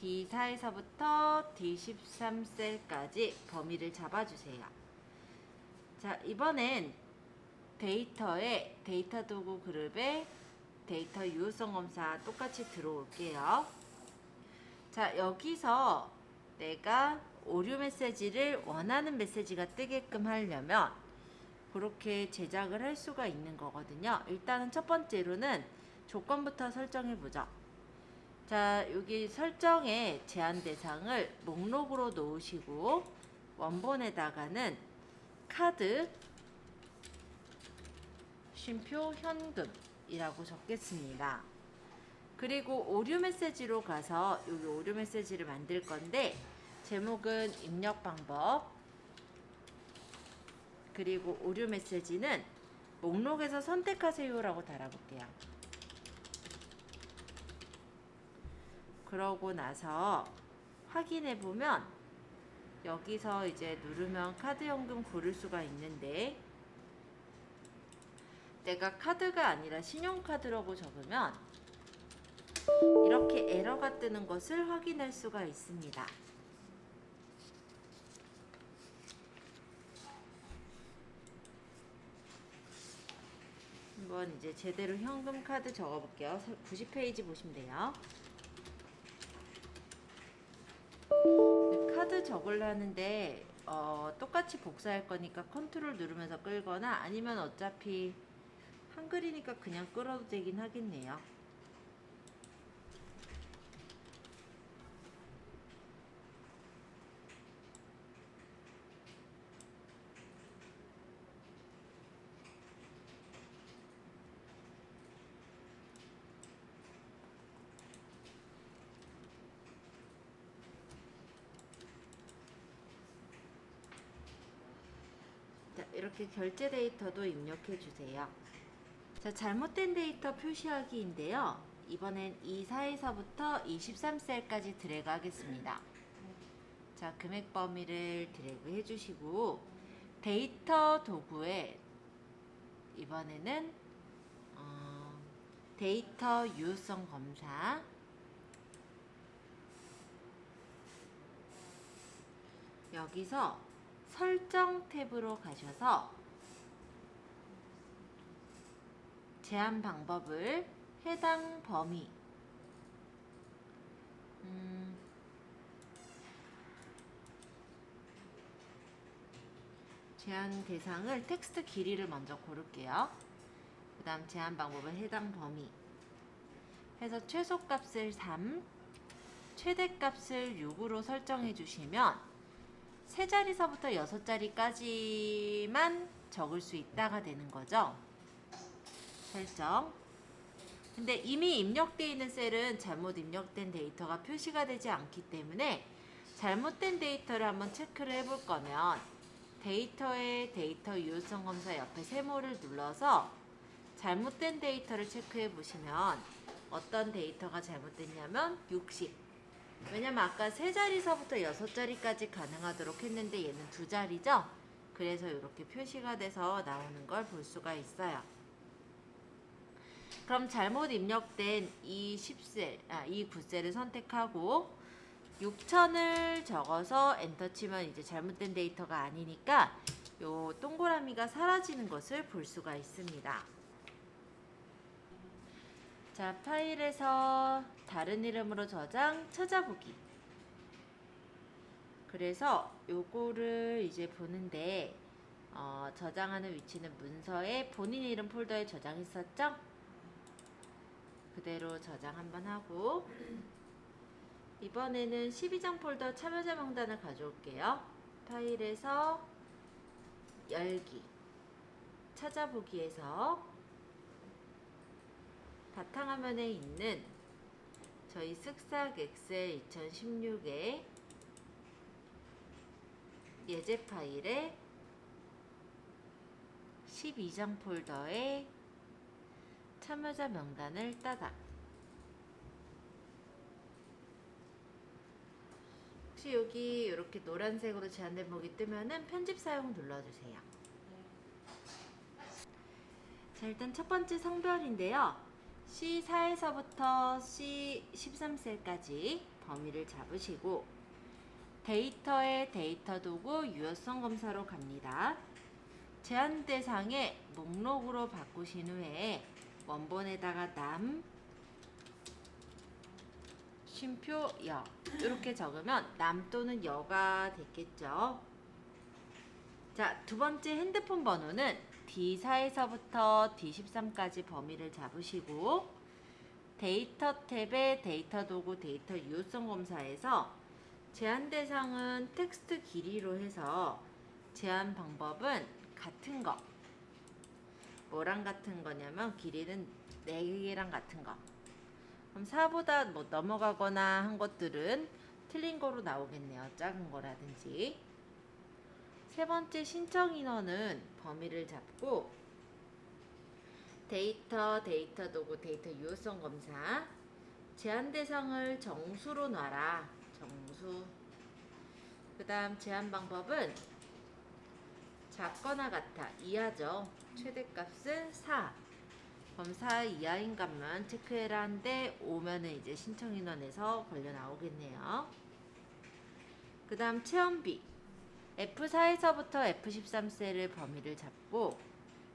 D4에서부터 D13셀까지 범위를 잡아주세요. 자, 이번엔 데이터에 데이터 도구 그룹에 데이터 유효성 검사 똑같이 들어올게요. 자, 여기서 내가 오류 메시지를 원하는 메시지가 뜨게끔 하려면 그렇게 제작을 할 수가 있는 거거든요. 일단은 첫 번째로는 조건부터 설정해 보죠. 자, 여기 설정에 제한 대상을 목록으로 놓으시고 원본에다가는 카드, 쉼표, 현금이라고 적겠습니다. 그리고 오류 메시지로 가서 여기 오류 메시지를 만들 건데 제목은 입력 방법, 그리고 오류 메시지는 목록에서 선택하세요라고 달아볼게요. 그러고 나서 확인해 보면 여기서 이제 누르면 카드 현금 고를 수가 있는데 내가 카드가 아니라 신용카드라고 적으면 이렇게 에러가 뜨는 것을 확인할 수가 있습니다. 한번 이제 제대로 현금 카드 적어볼게요. 90페이지 보시면 돼요. 카드 적으려는데 똑같이 복사할 거니까 컨트롤 누르면서 끌거나 아니면 어차피 한글이니까 그냥 끌어도 되긴 하겠네요. 자, 이렇게 결제 데이터도 입력해 주세요. 자, 잘못된 데이터 표시하기인데요. 이번엔 24에서부터 23셀까지 드래그 하겠습니다. 자, 금액 범위를 드래그 해주시고 데이터 도구에 이번에는 데이터 유효성 검사, 여기서 설정 탭으로 가셔서 제한 방법을 해당 범위 제한 대상을 텍스트 길이를 먼저 고를게요. 그 다음 제한 방법을 해당 범위 해서 최소값을 3, 최대값을 6으로 설정해 주시면 세 자리서부터 6자리까지만 적을 수 있다가 되는 거죠. 설정. 근데 이미 입력되어 있는 셀은 잘못 입력된 데이터가 표시가 되지 않기 때문에 잘못된 데이터를 한번 체크를 해볼 거면 데이터의 데이터 유효성 검사 옆에 세모를 눌러서 잘못된 데이터를 체크해 보시면 어떤 데이터가 잘못됐냐면 60. 왜냐면 아까 세 자리서부터 6자리까지 가능하도록 했는데 얘는 2자리죠? 그래서 이렇게 표시가 돼서 나오는 걸 볼 수가 있어요. 그럼 잘못 입력된 이 9셀을 선택하고 6000을 적어서 엔터 치면 이제 잘못된 데이터가 아니니까 요 동그라미가 사라지는 것을 볼 수가 있습니다. 자, 파일에서 다른 이름으로 저장 찾아보기. 그래서 요거를 이제 보는데 저장하는 위치는 문서에 본인 이름 폴더에 저장했었죠? 그대로 저장 한번 하고 이번에는 12장 폴더 참여자 명단을 가져올게요. 파일에서 열기, 찾아보기에서 바탕화면에 있는 저희 쓱싹 엑셀 2016의 예제 파일에 12장 폴더에 참여자 명단을 따다. 혹시 여기 이렇게 노란색으로 제한된 목이 뜨면은 편집 사용 눌러주세요. 자, 일단 첫 번째 성별인데요. C4에서부터 C13셀까지 범위를 잡으시고 데이터의 데이터 도구 유효성 검사로 갑니다. 제한 대상에 목록으로 바꾸신 후에 원본에다가 남, 쉼표, 여 이렇게 적으면 남 또는 여가 됐겠죠. 자, 두 번째 핸드폰 번호는 D4에서부터 D13까지 범위를 잡으시고 데이터 탭의 데이터 도구 데이터 유효성 검사에서 제한 대상은 텍스트 길이로 해서 제한 방법은 같은 거. 뭐랑 같은 거냐면 길이는 4개랑 같은 거. 그럼 4보다 뭐 넘어가거나 한 것들은 틀린 거로 나오겠네요. 작은 거라든지. 세 번째 신청 인원은 범위를 잡고 데이터 도구 데이터 유효성 검사 제한 대상을 정수로 놔라. 정수. 그 다음 제한 방법은 작거나 같아. 이하죠. 최대값은 4. 그럼 4 이하인 값만 체크해라 한데 5면은 이제 신청 인원에서 걸려 나오겠네요. 그 다음 체험비. F4에서부터 F13셀의 범위를 잡고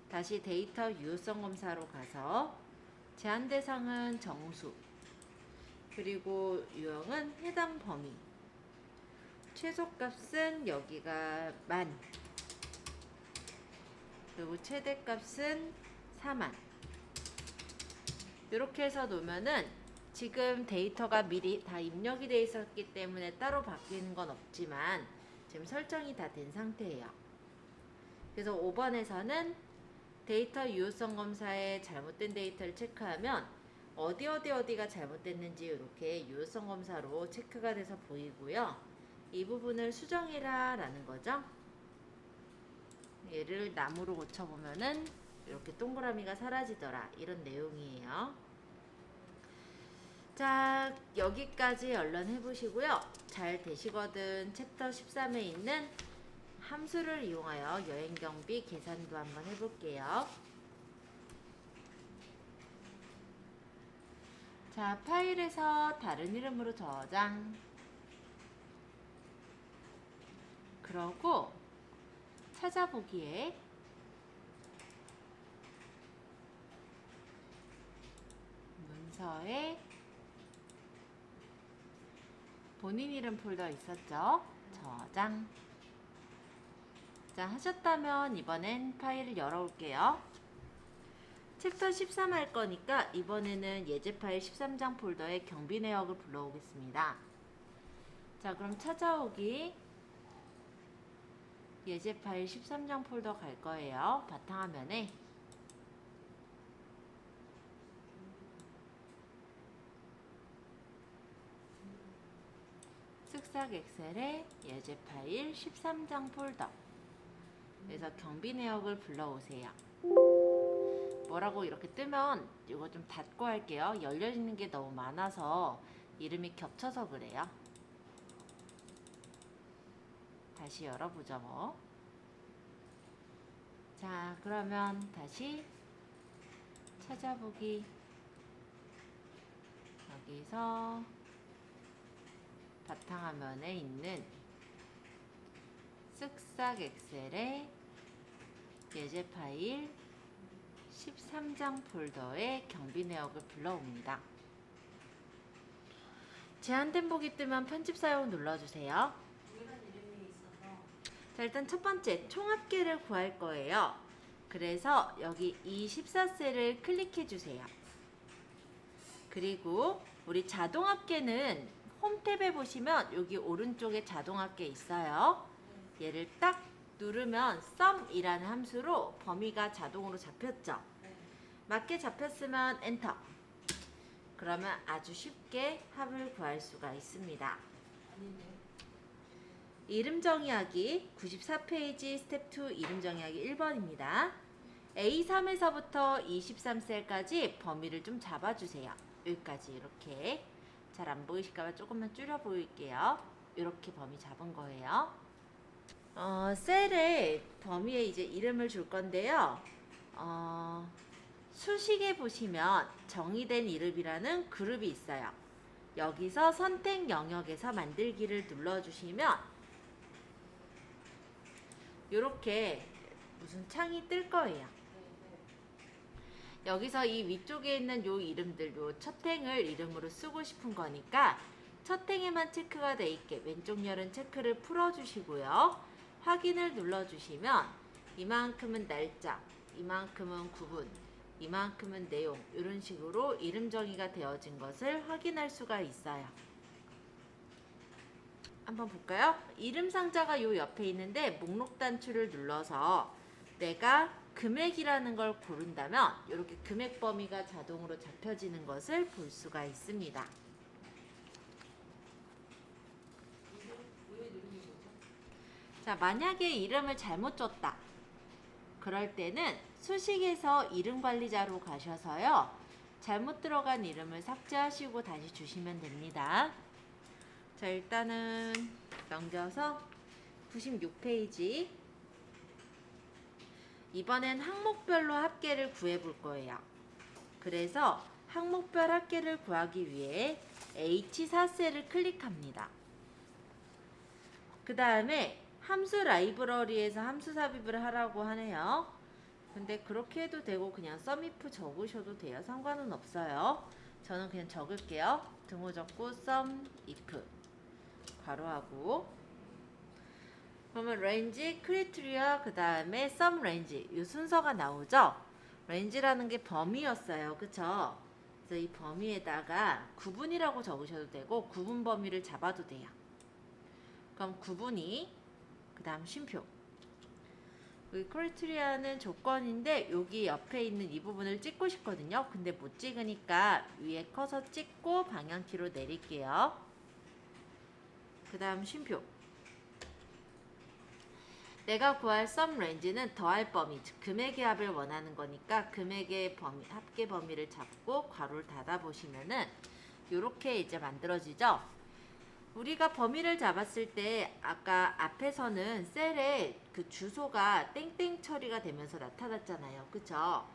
다시 데이터 유효성 검사로 가서 제한 대상은 정수 그리고 유형은 해당 범위 최소값은 여기가 10,000 그리고 최대값은 40,000 이렇게 해서 놓으면은 지금 데이터가 미리 다 입력이 되어 있었기 때문에 따로 바뀌는 건 없지만 지금 설정이 다 된 상태예요. 그래서 5번에서는 데이터 유효성 검사에 잘못된 데이터를 체크하면 어디가 잘못됐는지 이렇게 유효성 검사로 체크가 돼서 보이고요. 이 부분을 수정해라 라는 거죠. 얘를 나무로 고쳐보면은 이렇게 동그라미가 사라지더라 이런 내용이에요. 자, 여기까지 얼른 해보시고요. 잘 되시거든 챕터 13에 있는 함수를 이용하여 여행경비 계산도 한번 해볼게요. 자, 파일에서 다른 이름으로 저장. 그러고 찾아보기에 문서에 본인 이름 폴더 있었죠? 저장. 자, 하셨다면 이번엔 파일을 열어올게요. 챕터 13 할 거니까 이번에는 예제 파일 13장 폴더에 경비 내역을 불러오겠습니다. 자, 그럼 찾아오기 예제 파일 13장 폴더 갈 거예요. 바탕화면에 쓱싹 엑셀에 예제 파일 13장 폴더 그래서 경비 내역을 불러오세요. 뭐라고 이렇게 뜨면 이거 좀 닫고 할게요. 열려있는 게 너무 많아서 이름이 겹쳐서 그래요. 다시 열어보죠 뭐. 자, 그러면 다시 찾아보기 여기서 바탕화면에 있는 쓱싹 엑셀의 예제 파일 13장 폴더에 경비 내역을 불러옵니다. 제한된 보기 뜨면 편집 사용 눌러주세요. 동일한 이름이 있어서 자, 일단 첫 번째 총합계를 구할 거예요. 그래서 여기 이 14셀을 클릭해 주세요. 그리고 우리 자동합계는 홈 탭에 보시면 여기 오른쪽에 자동합계 있어요. 얘를 딱 누르면 sum이라는 함수로 범위가 자동으로 잡혔죠. 맞게 잡혔으면 엔터. 그러면 아주 쉽게 합을 구할 수가 있습니다. 이름 정의하기 94페이지 스텝 2 이름 정의하기 1번입니다. A3에서부터 23셀까지 범위를 좀 잡아주세요. 여기까지 이렇게 잘 안 보이실까봐 조금만 줄여 보일게요. 이렇게 범위 잡은 거예요. 셀에 범위에 이제 이름을 줄 건데요. 수식에 보시면 정의된 이름이라는 그룹이 있어요. 여기서 선택 영역에서 만들기를 눌러주시면 이렇게 무슨 창이 뜰 거예요. 여기서 이 위쪽에 있는 요 이름들, 요 첫 행을 이름으로 쓰고 싶은 거니까 첫 행에만 체크가 돼 있게 왼쪽 열은 체크를 풀어주시고요. 확인을 눌러주시면 이만큼은 날짜, 이만큼은 구분, 이만큼은 내용, 이런 식으로 이름 정의가 되어진 것을 확인할 수가 있어요. 한번 볼까요? 이름 상자가 요 옆에 있는데 목록 단추를 눌러서 내가 금액이라는 걸 고른다면 이렇게 금액 범위가 자동으로 잡혀지는 것을 볼 수가 있습니다. 자, 만약에 이름을 잘못 줬다. 그럴 때는 수식에서 이름 관리자로 가셔서요. 잘못 들어간 이름을 삭제하시고 다시 주시면 됩니다. 자, 일단은 넘겨서 96페이지. 이번엔 항목별로 합계를 구해 볼 거예요. 그래서 항목별 합계를 구하기 위해 H4셀을 클릭합니다. 그 다음에 함수 라이브러리에서 함수 삽입을 하라고 하네요. 근데 그렇게 해도 되고 그냥 sumif 적으셔도 돼요. 상관은 없어요. 저는 그냥 적을게요. 등호 적고 sumif 괄호하고 그러면 range, criteria, 그 다음에 sum range 이 순서가 나오죠. range라는 게 범위였어요. 그쵸? 그래서 이 범위에다가 구분이라고 적으셔도 되고 구분 범위를 잡아도 돼요. 그럼 구분이 그 다음 쉼표. 여기 크리테리아는 조건인데 여기 옆에 있는 이 부분을 찍고 싶거든요. 근데 못 찍으니까 위에 커서 찍고 방향키로 내릴게요. 그 다음 쉼표. 내가 구할 sum range는 더할 범위, 즉 금액의 합을 원하는 거니까 금액의 범위, 합계 범위를 잡고 괄호를 닫아 보시면은 이렇게 이제 만들어지죠. 우리가 범위를 잡았을 때 아까 앞에서는 셀에 그 주소가 땡땡 처리가 되면서 나타났잖아요. 그쵸?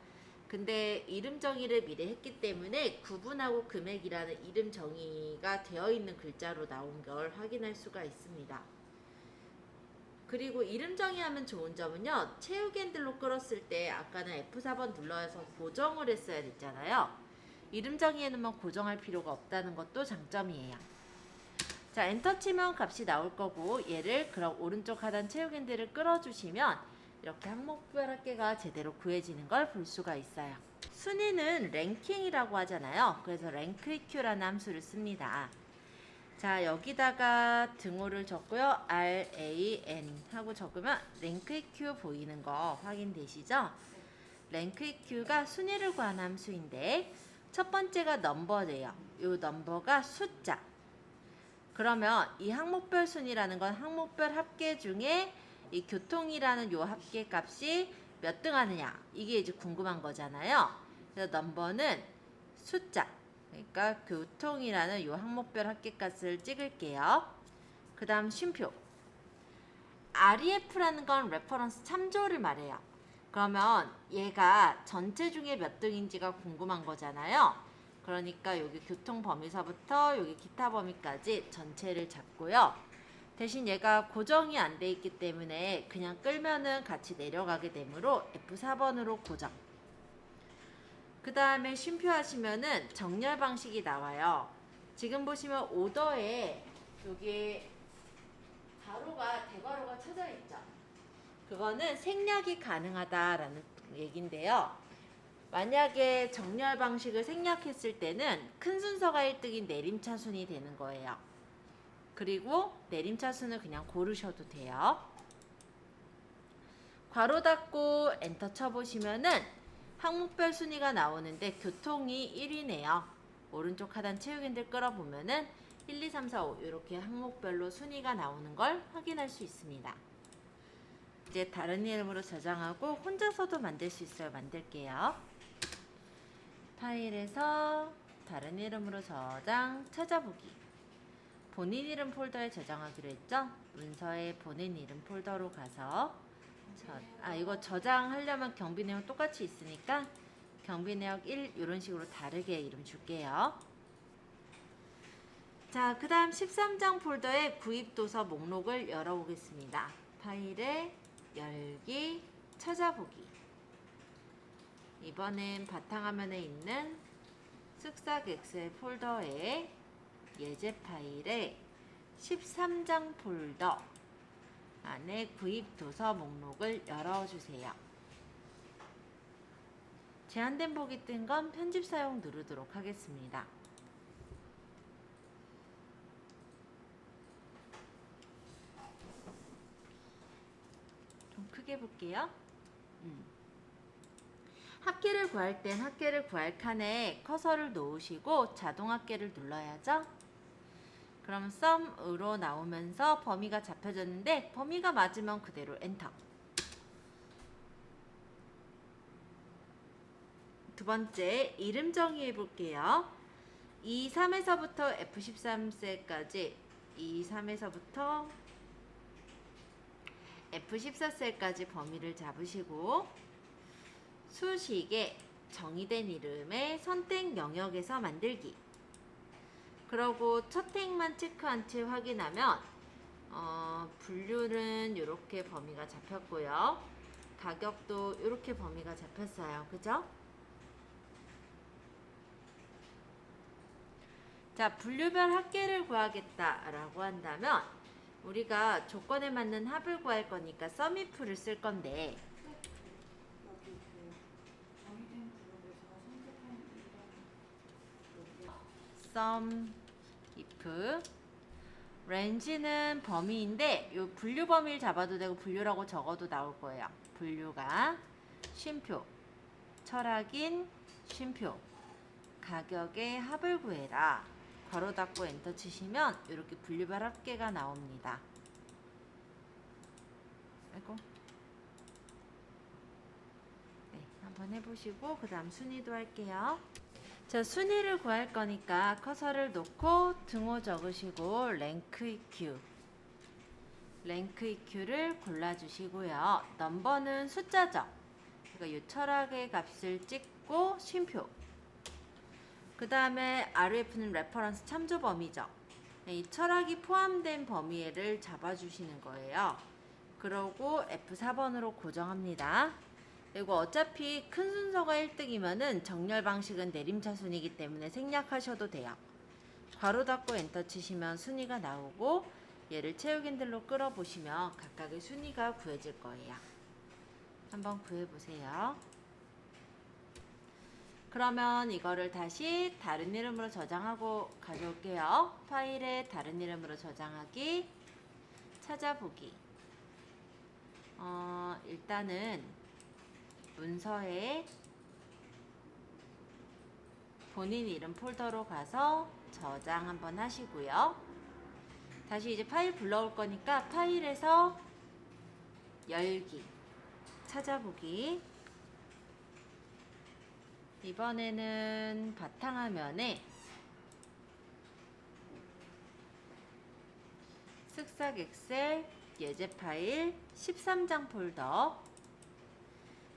근데 이름 정의를 미리 했기 때문에 구분하고 금액이라는 이름 정의가 되어 있는 글자로 나온 걸 확인할 수가 있습니다. 그리고 이름 정의하면 좋은 점은요. 채우기 핸들로 끌었을 때 아까는 F4번 눌러서 고정을 했어야 됐잖아요. 이름 정의해놓으면 고정할 필요가 없다는 것도 장점이에요. 자, 엔터 치면 값이 나올 거고 얘를 그럼 오른쪽 하단 채우기 핸들을 끌어주시면 이렇게 항목별 합계가 제대로 구해지는 걸 볼 수가 있어요. 순위는 랭킹이라고 하잖아요. 그래서 rankEq라는 함수를 씁니다. 자, 여기다가 등호를 적고요. RAN 하고 적으면 rankEq 보이는 거 확인되시죠? rankEq가 순위를 구하는 함수인데 첫 번째가 넘버예요. 이 넘버가 숫자. 그러면 이 항목별 순위라는 건 항목별 합계 중에 이 교통이라는 요 합계 값이 몇 등 하느냐 이게 이제 궁금한 거잖아요. 그래서 넘버는 숫자, 그러니까 교통이라는 요 항목별 합계 값을 찍을게요. 그 다음 쉼표. REF라는 건 레퍼런스 참조를 말해요. 그러면 얘가 전체 중에 몇 등인지가 궁금한 거잖아요. 그러니까 여기 교통 범위서부터 여기 기타 범위까지 전체를 잡고요. 대신 얘가 고정이 안 돼 있기 때문에 그냥 끌면은 같이 내려가게 되므로 F4번으로 고정. 그 다음에 쉼표 하시면은 정렬 방식이 나와요. 지금 보시면 오더에 여기 가로가 대괄호가 쳐져 있죠. 그거는 생략이 가능하다라는 얘긴데요. 만약에 정렬 방식을 생략했을 때는 큰 순서가 1등인 내림차순이 되는 거예요. 그리고 내림차순을 그냥 고르셔도 돼요. 괄호 닫고 엔터 쳐보시면은 항목별 순위가 나오는데 교통이 1위네요. 오른쪽 하단 체육인들 끌어보면은 1, 2, 3, 4, 5 이렇게 항목별로 순위가 나오는 걸 확인할 수 있습니다. 이제 다른 이름으로 저장하고 혼자서도 만들 수 있어요. 만들게요. 파일에서 다른 이름으로 저장, 찾아보기. 본인 이름 폴더에 저장하기로 했죠? 문서의 본인 이름 폴더로 가서 이거 저장하려면 경비 내용 똑같이 있으니까 경비 내역 1 이런 식으로 다르게 이름 줄게요. 자, 그 다음 13장 폴더에 구입도서 목록을 열어보겠습니다. 파일에 열기, 찾아보기. 이번엔 바탕화면에 있는 쓱싹 엑셀 폴더에 예제 파일에 13장 폴더 안에 구입 도서 목록을 열어주세요. 제한된 보기 뜬 건 편집 사용 누르도록 하겠습니다. 좀 크게 볼게요. 합계를 구할 땐 합계를 구할 칸에 커서를 놓으시고 자동 합계를 눌러야죠. 그럼 sum으로 나오면서 범위가 잡혀졌는데 범위가 맞으면 그대로 엔터. 두 번째 이름 정의해 볼게요. E3에서부터 F13셀까지 E3에서부터 F14셀까지 범위를 잡으시고 수식에 정의된 이름의 선택 영역에서 만들기. 그러고 첫 행만 체크한 채 확인하면 분류는 이렇게 범위가 잡혔고요. 가격도 이렇게 범위가 잡혔어요. 그죠? 자, 분류별 합계를 구하겠다라고 한다면 우리가 조건에 맞는 합을 구할 거니까 썸이프를 쓸 건데 여기 그 정의된 그룹에서 선택한 sum if range는 범위인데 요 분류 범위를 잡아도 되고 분류라고 적어도 나올 거예요. 분류가 쉼표, 철학인 쉼표, 가격의 합을 구해라. 괄호 닫고 엔터 치시면 이렇게 분류별 합계가 나옵니다. 아이고. 네, 한번 해보시고 그 다음 순위도 할게요. 자, 순위를 구할 거니까 커서를 놓고 등호 적으시고 랭크 EQ 를 골라주시고요. 넘버는 숫자죠. 그러니까 이 철학의 값을 찍고 쉼표. 그 다음에 RF는 레퍼런스 참조 범위죠. 이 철학이 포함된 범위를 잡아주시는 거예요. 그러고 F4번으로 고정합니다. 그리고 어차피 큰 순서가 1등이면은 정렬 방식은 내림차순이기 때문에 생략하셔도 돼요. 괄호 닫고 엔터 치시면 순위가 나오고 얘를 체육인들로 끌어보시면 각각의 순위가 구해질 거예요. 한번 구해보세요. 그러면 이거를 다시 다른 이름으로 저장하고 가져올게요. 파일에 다른 이름으로 저장하기, 찾아보기. 일단은 문서에 본인 이름 폴더로 가서 저장 한번 하시고요. 다시 이제 파일 불러올 거니까 파일에서 열기, 찾아보기. 이번에는 바탕화면에 쓱싹 엑셀 예제 파일 13장 폴더.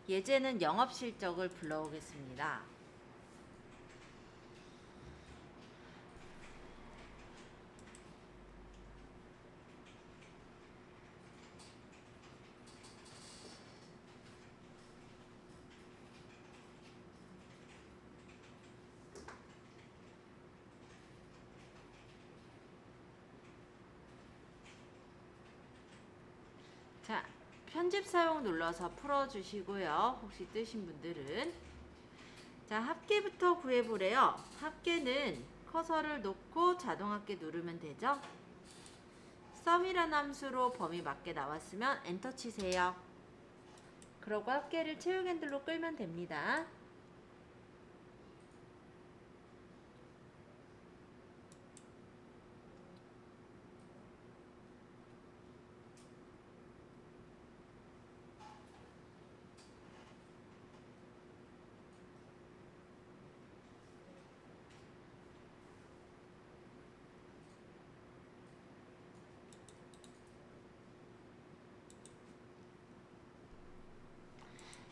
예제는 영업 실적을 불러오겠습니다. 자, 편집 사용 눌러서 풀어주시고요. 혹시 뜨신 분들은. 자, 합계부터 구해보래요. 합계는 커서를 놓고 자동 합계 누르면 되죠. 썸이라는 함수로 범위 맞게 나왔으면 엔터 치세요. 그러고 합계를 채우기 핸들로 끌면 됩니다.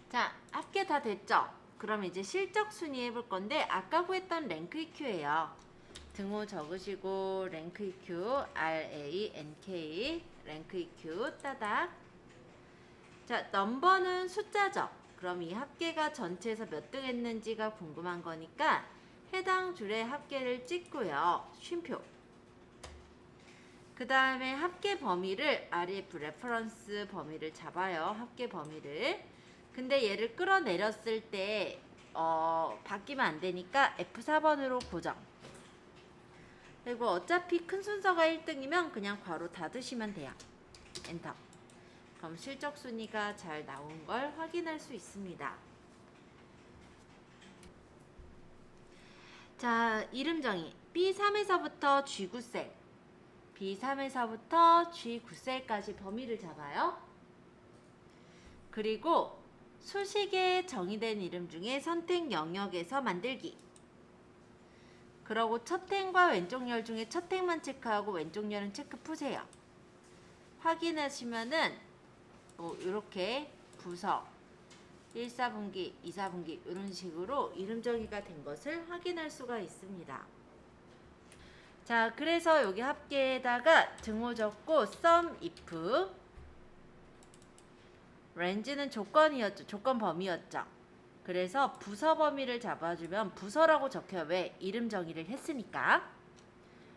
자, 합계 다 됐죠? 그럼 이제 실적 순위 해볼 건데 아까 구했던 랭크 EQ예요. 등호 적으시고 랭크 EQ, RANK, 랭크 EQ 따닥. 자, 넘버는 숫자죠. 그럼 이 합계가 전체에서 몇 등 했는지가 궁금한 거니까 해당 줄에 합계를 찍고요. 쉼표. 그 다음에 합계 범위를 RF 레퍼런스 범위를 잡아요. 합계 범위를. 근데 얘를 끌어내렸을 때 바뀌면 안 되니까 F4번으로 고정. 그리고 어차피 큰 순서가 1등이면 그냥 괄호 닫으시면 돼요. 엔터. 그럼 실적 순위가 잘 나온 걸 확인할 수 있습니다. 자, 이름 정의. B3에서부터 G9셀, B3에서부터 G9셀까지 범위를 잡아요. 그리고 수식에 정의된 이름 중에 선택 영역에서 만들기. 그러고 첫 행과 왼쪽 열 중에 첫 행만 체크하고 왼쪽 열은 체크 푸세요. 확인하시면은 이렇게 부서 1, 4분기, 2, 4분기 이런 식으로 이름 정의가 된 것을 확인할 수가 있습니다. 자, 그래서 여기 합계에다가 등호 적고 sum if range는 조건이었죠. 조건 범위였죠. 그래서 부서 범위를 잡아주면 부서라고 적혀요. 왜? 이름 정의를 했으니까.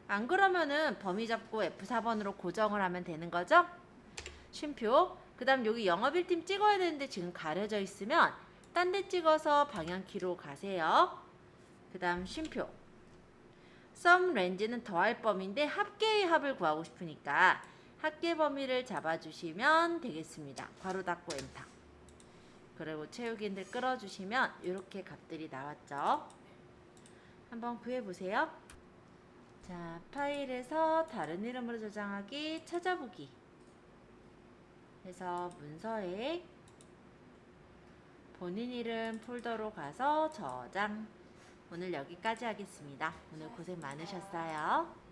안 그러면은 범위 잡고 F4번으로 고정을 하면 되는 거죠. 쉼표. 그 다음 여기 영업 1팀 찍어야 되는데 지금 가려져 있으면 딴 데 찍어서 방향키로 가세요. 그 다음 쉼표. sum range는 더할 범위인데 합계의 합을 구하고 싶으니까 합계 범위를 잡아주시면 되겠습니다. 괄호 닫고 엔터. 그리고 채우기 핸들 끌어주시면 이렇게 값들이 나왔죠. 한번 구해보세요. 자, 파일에서 다른 이름으로 저장하기, 찾아보기 해서 문서에 본인 이름 폴더로 가서 저장. 오늘 여기까지 하겠습니다. 오늘 고생 많으셨어요.